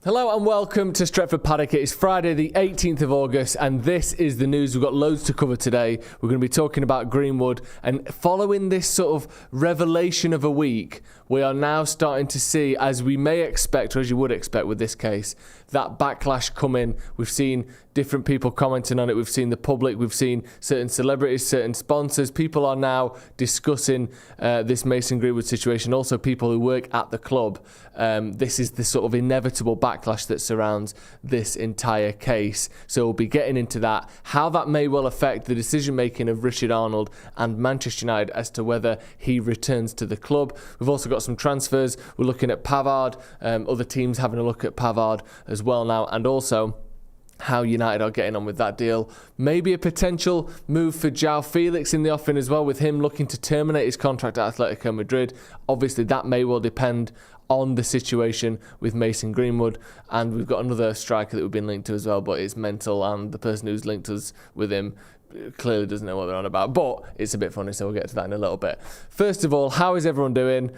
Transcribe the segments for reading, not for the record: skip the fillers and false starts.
Hello and welcome to Stretford Paddock. It is Friday the 18th of August and this is the news. We've got loads to cover today. We're going to be talking about Greenwood, and following this sort of revelation of a week, we are now starting to see, as we may expect, or as you would expect with this case, that backlash coming. We've seen different people commenting on it. We've seen the public. We've seen certain celebrities, certain sponsors. People are now discussing this Mason Greenwood situation. Also, people who work at the club. This is the sort of inevitable backlash that surrounds this entire case. So we'll be getting into that, how that may well affect the decision-making of Richard Arnold and Manchester United as to whether he returns to the club. We've also got some transfers. We're looking at Pavard, other teams having a look at Pavard as well now, and also how United are getting on with that deal. Maybe a potential move for Joao Felix in the offing as well, with him looking to terminate his contract at Atletico Madrid. Obviously, that may well depend on the situation with Mason Greenwood, and we've got another striker that we've been linked to as well, but it's mental, and the person who's linked us with him clearly doesn't know what they're on about, but it's a bit funny, so we'll get to that in a little bit. First of all, how is everyone doing?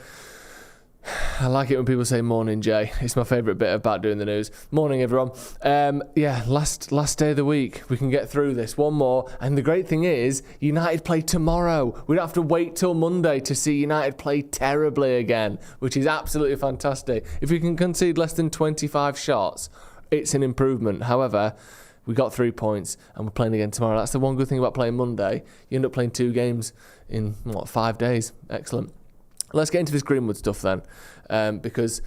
I like it when people say morning, Jay. It's my favourite bit about doing the news. Morning, everyone. Last day of the week. We can get through this. One more. And the great thing is, United play tomorrow. We don't have to wait till Monday to see United play terribly again, which is absolutely fantastic. If we can concede less than 25 shots, it's an improvement. However, we got 3 points and we're playing again tomorrow. That's the one good thing about playing Monday. You end up playing 2 games in, 5 days. Excellent. Let's get into this Greenwood stuff then, because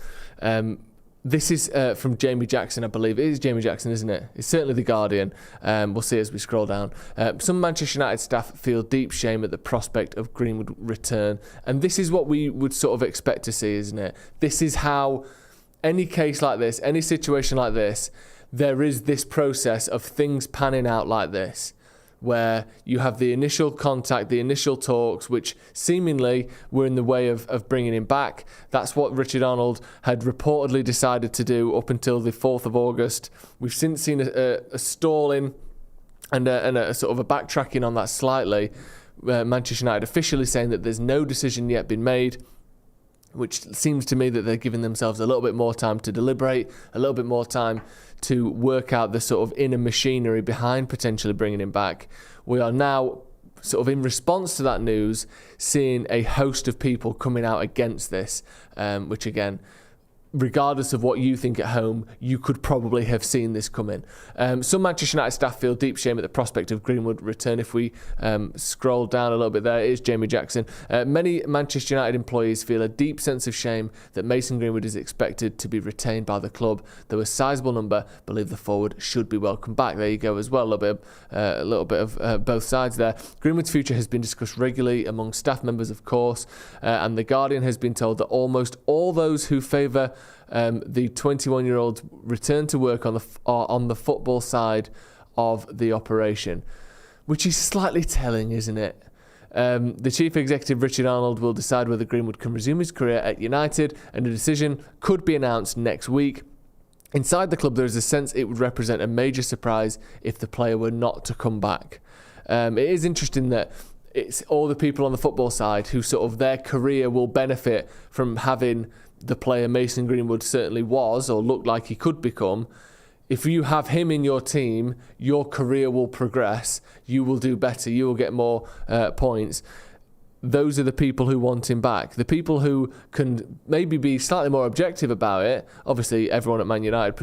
this is from Jamie Jackson, I believe. It is Jamie Jackson, isn't it? It's certainly The Guardian. We'll see as we scroll down. Some Manchester United staff feel deep shame at the prospect of Greenwood return. And this is what we would sort of expect to see, isn't it? This is how any case like this, any situation like this, there is this process of things panning out like this, where you have the initial contact, the initial talks, which seemingly were in the way of bringing him back. That's what Richard Arnold had reportedly decided to do up until the 4th of August. We've since seen a stalling and a sort of a backtracking on that slightly. Manchester United officially saying that there's no decision yet been made, which seems to me that they're giving themselves a little bit more time to deliberate, a little bit more time to work out the sort of inner machinery behind potentially bringing him back. We are now, sort of in response to that news, seeing a host of people coming out against this, which again, regardless of what you think at home, you could probably have seen this coming. Some Manchester United staff feel deep shame at the prospect of Greenwood return. If we scroll down a little bit there, it is Jamie Jackson. Many Manchester United employees feel a deep sense of shame that Mason Greenwood is expected to be retained by the club, though a sizable number believe the forward should be welcome back. There you go as well, a little bit of both sides there. Greenwood's future has been discussed regularly among staff members, of course, and The Guardian has been told that almost all those who favour the 21-year-old return to work on the football side of the operation, which is slightly telling, isn't it? The chief executive, Richard Arnold, will decide whether Greenwood can resume his career at United, and a decision could be announced next week. Inside the club, there is a sense it would represent a major surprise if the player were not to come back. It is interesting that it's all the people on the football side who sort of their career will benefit from having the player Mason Greenwood certainly was or looked like he could become. If you have him in your team, your career will progress. You will do better. You will get more points. Those are the people who want him back. The people who can maybe be slightly more objective about it. Obviously, everyone at Man United,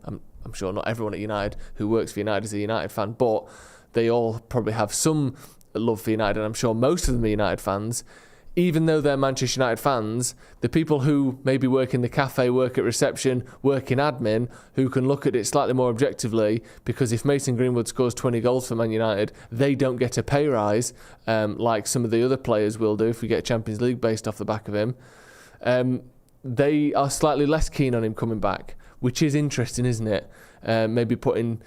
I'm sure not everyone at United who works for United is a United fan, but they all probably have some love for United, and I'm sure most of them are United fans. Even though they're Manchester United fans, the people who maybe work in the cafe, work at reception, work in admin, who can look at it slightly more objectively, because if Mason Greenwood scores 20 goals for Man United, they don't get a pay rise like some of the other players will do if we get Champions League based off the back of him. They are slightly less keen on him coming back, which is interesting, isn't it? Maybe putting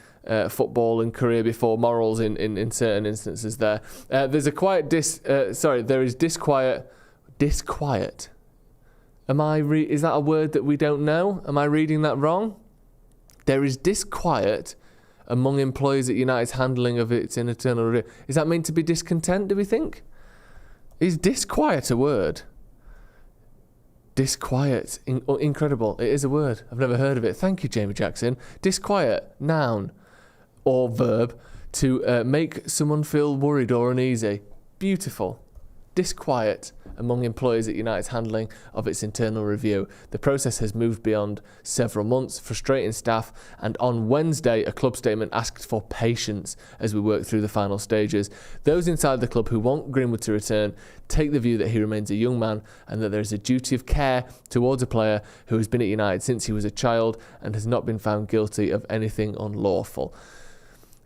football and career before morals in certain instances there. There's a quiet there is disquiet. Disquiet. Is that a word that we don't know? Am I reading that wrong? There is disquiet among employees at United's handling of its internal review. Is that meant to be discontent, do we think? Is disquiet a word? Disquiet. Incredible. It is a word. I've never heard of it. Thank you, Jamie Jackson. Disquiet, noun or verb, to make someone feel worried or uneasy. Beautiful. Disquiet among employees at United's handling of its internal review. The process has moved beyond several months, frustrating staff, and on Wednesday a club statement asked for patience as we work through the final stages. Those inside the club who want Greenwood to return take the view that he remains a young man and that there is a duty of care towards a player who has been at United since he was a child and has not been found guilty of anything unlawful.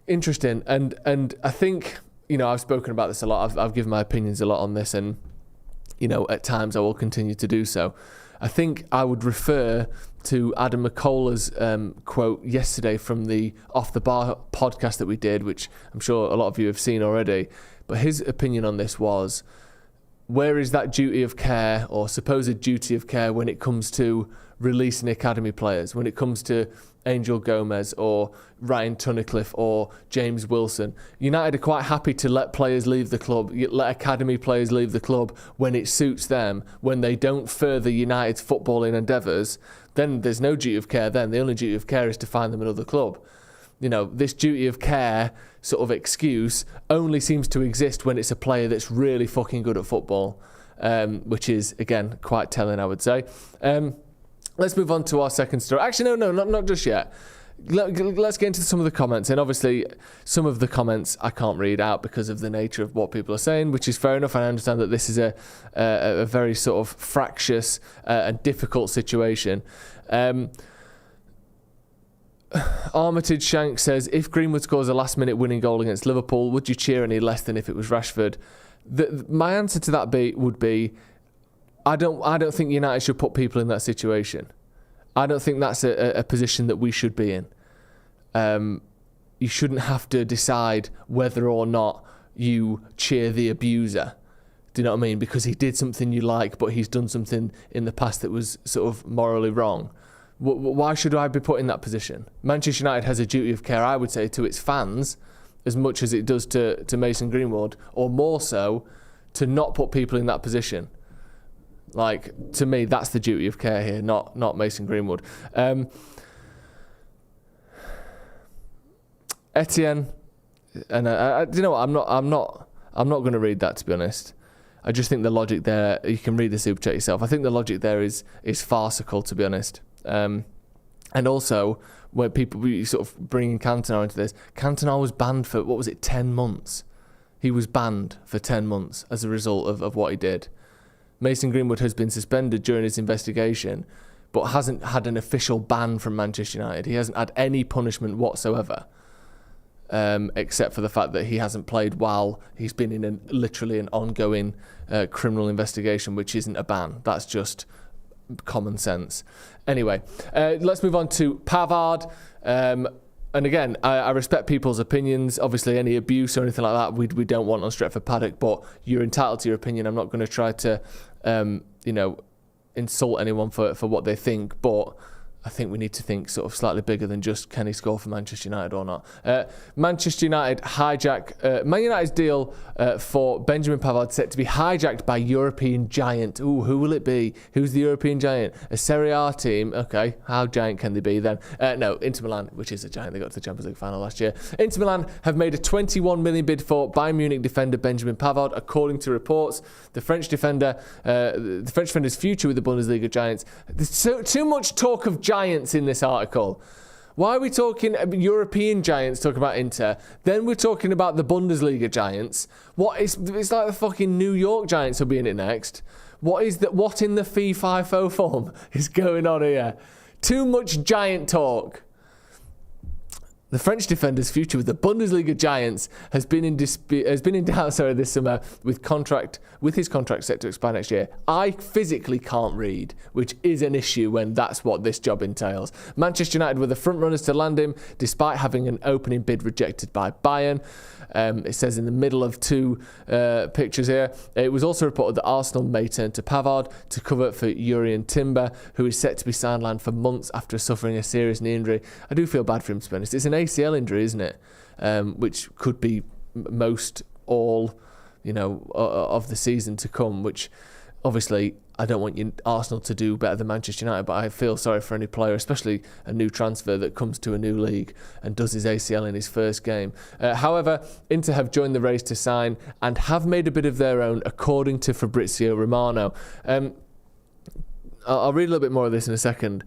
Interesting, and I think, you know, I've spoken about this a lot. I've given my opinions a lot on this, and, you know, at times I will continue to do so. I think I would refer to Adam McCullough's quote yesterday from the Off the Bar podcast that we did, which I'm sure a lot of you have seen already. But his opinion on this was, where is that duty of care or supposed duty of care when it comes to releasing academy players, when it comes to Angel Gomez or Ryan Tunnicliffe or James Wilson? United are quite happy to let players leave the club, let academy players leave the club when it suits them, when they don't further United's footballing endeavours. Then there's no duty of care then. The only duty of care is to find them another club. You know, this duty of care sort of excuse only seems to exist when it's a player that's really fucking good at football, which is, again, quite telling, I would say. Let's move on to our second story. Actually, no, not just yet. Let's get into some of the comments. And obviously, some of the comments I can't read out because of the nature of what people are saying, which is fair enough. And I understand that this is a very sort of fractious and difficult situation. Armitage Shank says, if Greenwood scores a last-minute winning goal against Liverpool, would you cheer any less than if it was Rashford? My answer to that would be, I don't think United should put people in that situation. I don't think that's a position that we should be in. You shouldn't have to decide whether or not you cheer the abuser. Do you know what I mean? Because he did something you like, but he's done something in the past that was sort of morally wrong. Why should I be put in that position? Manchester United has a duty of care, I would say, to its fans as much as it does to Mason Greenwood, or more so to not put people in that position. Like, to me, that's the duty of care here, not Mason Greenwood. Etienne, and you know what? I'm not going to read that, to be honest. I just think the logic there. You can read the super chat yourself. I think the logic there is farcical, to be honest. And also, where people sort of bringing Cantona into this, Cantona was banned for 10 months. He was banned for 10 months as a result of what he did. Mason Greenwood has been suspended during his investigation, but hasn't had an official ban from Manchester United. He hasn't had any punishment whatsoever, except for the fact that he hasn't played while he's been in literally an ongoing criminal investigation, which isn't a ban. That's just common sense. Anyway, let's move on to Pavard. And again, I respect people's opinions. Obviously, any abuse or anything like that, we don't want on Stretford Paddock, but you're entitled to your opinion. I'm not going to try to, insult anyone for what they think, but I think we need to think sort of slightly bigger than just can he score for Manchester United or not. Manchester United Man United's deal for Benjamin Pavard set to be hijacked by European giant. Ooh, who will it be? Who's the European giant? A Serie A team. Okay, how giant can they be then? No, Inter Milan, which is a giant. They got to the Champions League final last year. Inter Milan have made a 21 million bid for Bayern Munich defender Benjamin Pavard, according to reports. The French defender's future with the Bundesliga giants. There's too much talk of giants in this article. Why are we talking European giants, talking about Inter? Then we're talking about the Bundesliga giants. It's like the fucking New York Giants will be in it next. What in the fee-fi-fo form is going on here? Too much giant talk. The French defender's future with the Bundesliga giants has been in doubt this summer with his contract set to expire next year. I physically can't read, which is an issue when that's what this job entails. Manchester United were the front runners to land him, despite having an opening bid rejected by Bayern. It says in the middle of two pictures here. It was also reported that Arsenal may turn to Pavard to cover for Jurrien Timber, who is set to be sidelined for months after suffering a serious knee injury. I do feel bad for him, to be honest. It's an ACL injury, isn't it? Which could be most all, of the season to come, which obviously, I don't want Arsenal to do better than Manchester United, but I feel sorry for any player, especially a new transfer that comes to a new league and does his ACL in his first game. However, Inter have joined the race to sign and have made a bit of their own, according to Fabrizio Romano. I'll read a little bit more of this in a second.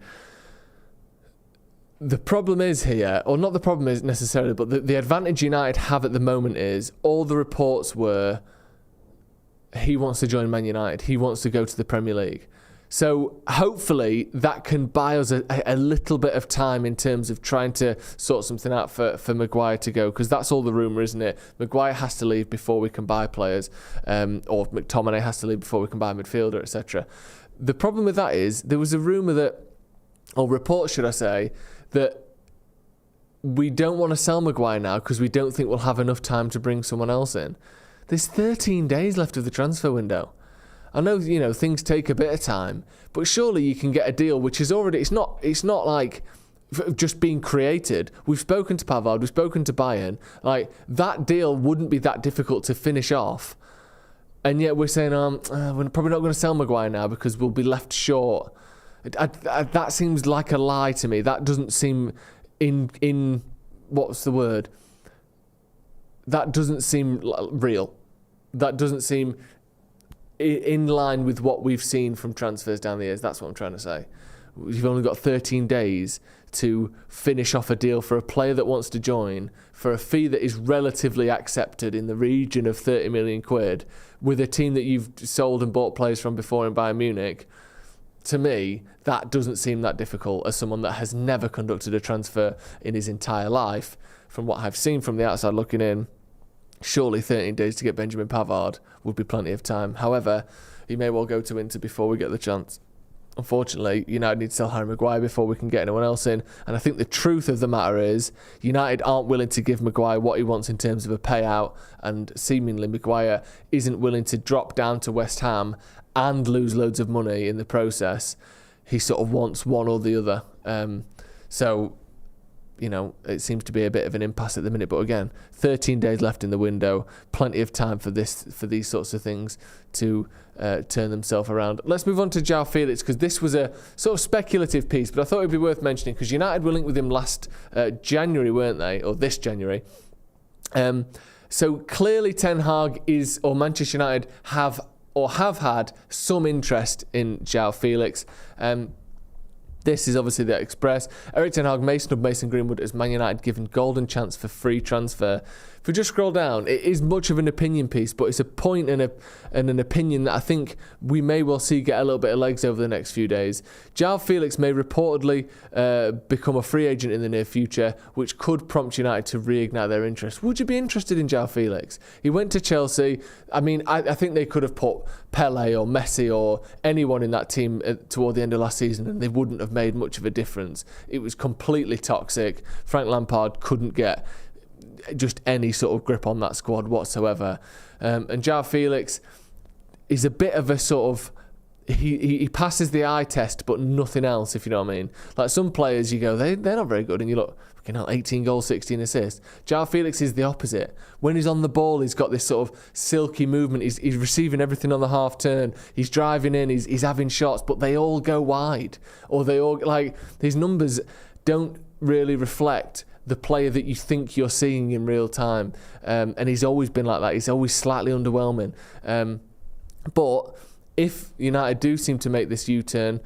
The problem is here, or not the problem is necessarily, but the advantage United have at the moment is all the reports were he wants to join Man United. He wants to go to the Premier League. So hopefully that can buy us a little bit of time in terms of trying to sort something out for Maguire to go, because that's all the rumour, isn't it? Maguire has to leave before we can buy players, or McTominay has to leave before we can buy a midfielder, etc. The problem with that is there was a rumour that, or report should I say, that we don't want to sell Maguire now because we don't think we'll have enough time to bring someone else in. There's 13 days left of the transfer window. I know, things take a bit of time, but surely you can get a deal which is already, it's not like just being created. We've spoken to Pavard, we've spoken to Bayern. Like, that deal wouldn't be that difficult to finish off. And yet we're saying, we're probably not going to sell Maguire now because we'll be left short. That seems like a lie to me. That doesn't seem in what's the word? That doesn't seem real. That doesn't seem in line with what we've seen from transfers down the years. That's what I'm trying to say. You've only got 13 days to finish off a deal for a player that wants to join for a fee that is relatively accepted in the region of 30 million quid with a team that you've sold and bought players from before in Bayern Munich. To me, that doesn't seem that difficult as someone that has never conducted a transfer in his entire life. From what I've seen from the outside looking in, surely 13 days to get Benjamin Pavard would be plenty of time. However, he may well go to Inter before we get the chance. Unfortunately, United need to sell Harry Maguire before we can get anyone else in. And I think the truth of the matter is United aren't willing to give Maguire what he wants in terms of a payout, and seemingly Maguire isn't willing to drop down to West Ham and lose loads of money in the process. He sort of wants one or the other. It seems to be a bit of an impasse at the minute. But again, 13 days left in the window, plenty of time for these sorts of things to turn themselves around. Let's move on to Joao Felix, because this was a sort of speculative piece, but I thought it would be worth mentioning because United were linked with him last January, weren't they? Or this January. So clearly Ten Hag or Manchester United have had some interest in Joao Felix. This is obviously the Express. Eric Ten Hag may snub Mason Greenwood as Man United given golden chance for free transfer. If we just scroll down, it is much of an opinion piece, but it's a point and an opinion that I think we may well see get a little bit of legs over the next few days. Joao Felix may reportedly become a free agent in the near future, which could prompt United to reignite their interest. Would you be interested in Joao Felix? He went to Chelsea. I mean, I think they could have put Pele or Messi or anyone in that team toward the end of last season, and they wouldn't have made much of a difference. It was completely toxic. Frank Lampard couldn't get just any sort of grip on that squad whatsoever. And Joao Felix is a bit of a sort of, he passes the eye test, but nothing else, if you know what I mean. Like some players, you go, they're not very good, and you look, 18 goals, 16 assists. Joao Felix is the opposite. When he's on the ball, he's got this sort of silky movement. He's receiving everything on the half turn. He's driving in. He's having shots, but they all go wide, or they all his numbers don't really reflect the player that you think you're seeing in real time. And he's always been like that. He's always slightly underwhelming. But if United do seem to make this U-turn,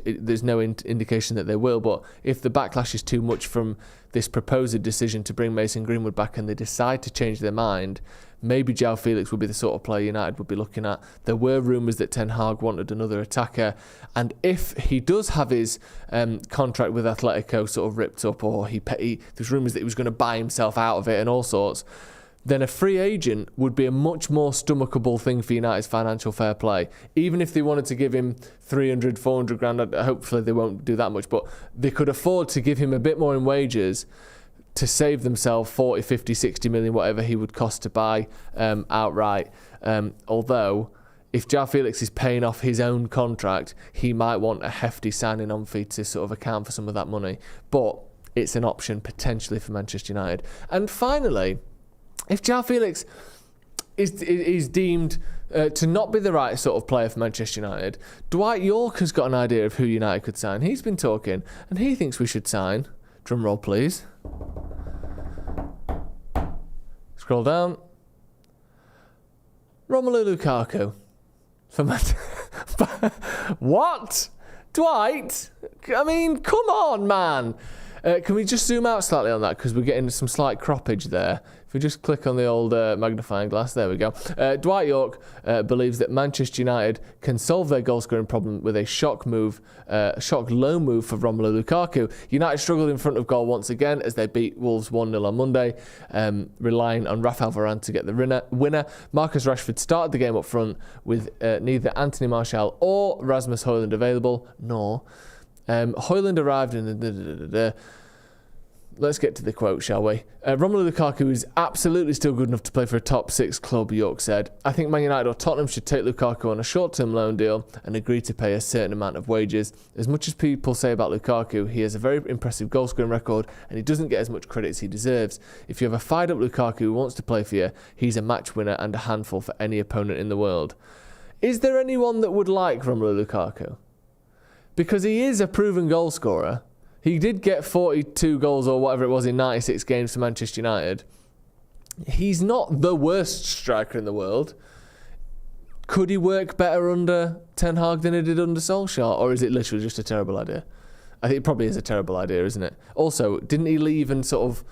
there's no indication that they will, but if the backlash is too much from this proposed decision to bring Mason Greenwood back and they decide to change their mind, maybe Joao Felix would be the sort of player United would be looking at. There were rumours that Ten Hag wanted another attacker, and if he does have his contract with Atletico sort of ripped up, or there's rumours that he was going to buy himself out of it and all sorts, then a free agent would be a much more stomachable thing for United's financial fair play. Even if they wanted to give him 300, 400 grand, hopefully they won't do that much, but they could afford to give him a bit more in wages to save themselves 40, 50, 60 million, whatever he would cost to buy outright. Although, if Joao Felix is paying off his own contract, he might want a hefty signing on fee to sort of account for some of that money. But it's an option potentially for Manchester United. And finally, if Joao Felix is deemed to not be the right sort of player for Manchester United. Dwight York has got an idea of who United could sign. He's been talking, and he thinks we should sign. Drum roll, please. Scroll down. Romelu Lukaku. What? Dwight? I mean, come on, man. Can we just zoom out slightly on that? Because we're getting some slight croppage there. If we just click on the old magnifying glass, there we go. Dwight York believes that Manchester United can solve their goal scoring problem with a shock loan move for Romelu Lukaku. United struggled in front of goal once again as they beat Wolves 1-0 on Monday, relying on Rafael Varane to get the winner. Marcus Rashford started the game up front with neither Anthony Martial or Rasmus Højlund available, nor Højlund arrived in Let's get to the quote, shall we? Romelu Lukaku is absolutely still good enough to play for a top 6 club, York said. I think Man United or Tottenham should take Lukaku on a short-term loan deal and agree to pay a certain amount of wages. As much as people say about Lukaku, he has a very impressive goal-scoring record and he doesn't get as much credit as he deserves. If you have a fired-up Lukaku who wants to play for you, he's a match winner and a handful for any opponent in the world. Is there anyone that would like Romelu Lukaku? Because he is a proven goal scorer. He did get 42 goals or whatever it was in 96 games for Manchester United. He's not the worst striker in the world. Could he work better under Ten Hag than he did under Solskjaer? Or is it literally just a terrible idea? I think it probably is a terrible idea, isn't it? Also, didn't he leave and sort of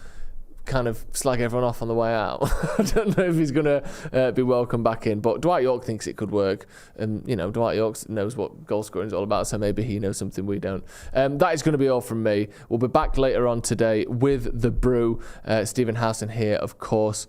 kind of slag everyone off on the way out? I don't know if he's going to be welcome back in, but Dwight York thinks it could work, and Dwight York knows what goal scoring is all about, so maybe he knows something we don't. That is going to be all from me. We'll be back later on today with the brew. Stephen Howson here, of course,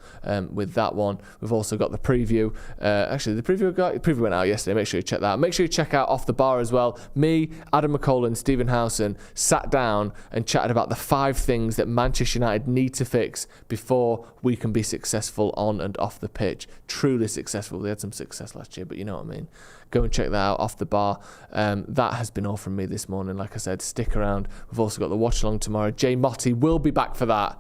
with that one. We've also got the preview. Actually, the preview went out yesterday. Make sure you check that out. Make sure you check out Off the Bar as well. Me, Adam McCall and Stephen Howson sat down and chatted about the 5 things that Manchester United need to fix before we can be successful on and off the pitch. Truly successful. They had some success last year, but you know what I mean. Go and check that out, Off the Bar. That has been all from me this morning. Like I said, stick around. We've also got the watch along tomorrow. Jay Motti will be back for that.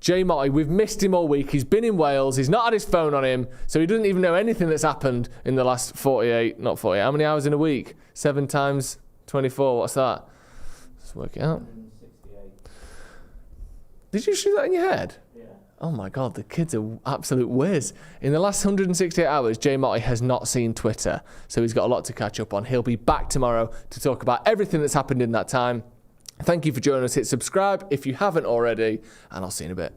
Jay Motti, we've missed him all week. He's been in Wales. He's not had his phone on him, so he doesn't even know anything that's happened in the last 48, not 48. How many hours in a week? 7 times 24. What's that? Let's work it out. Did you shoot that in your head? Yeah. Oh my God, the kid's an absolute whiz. In the last 168 hours, Jay Motti has not seen Twitter, so he's got a lot to catch up on. He'll be back tomorrow to talk about everything that's happened in that time. Thank you for joining us. Hit subscribe if you haven't already, and I'll see you in a bit.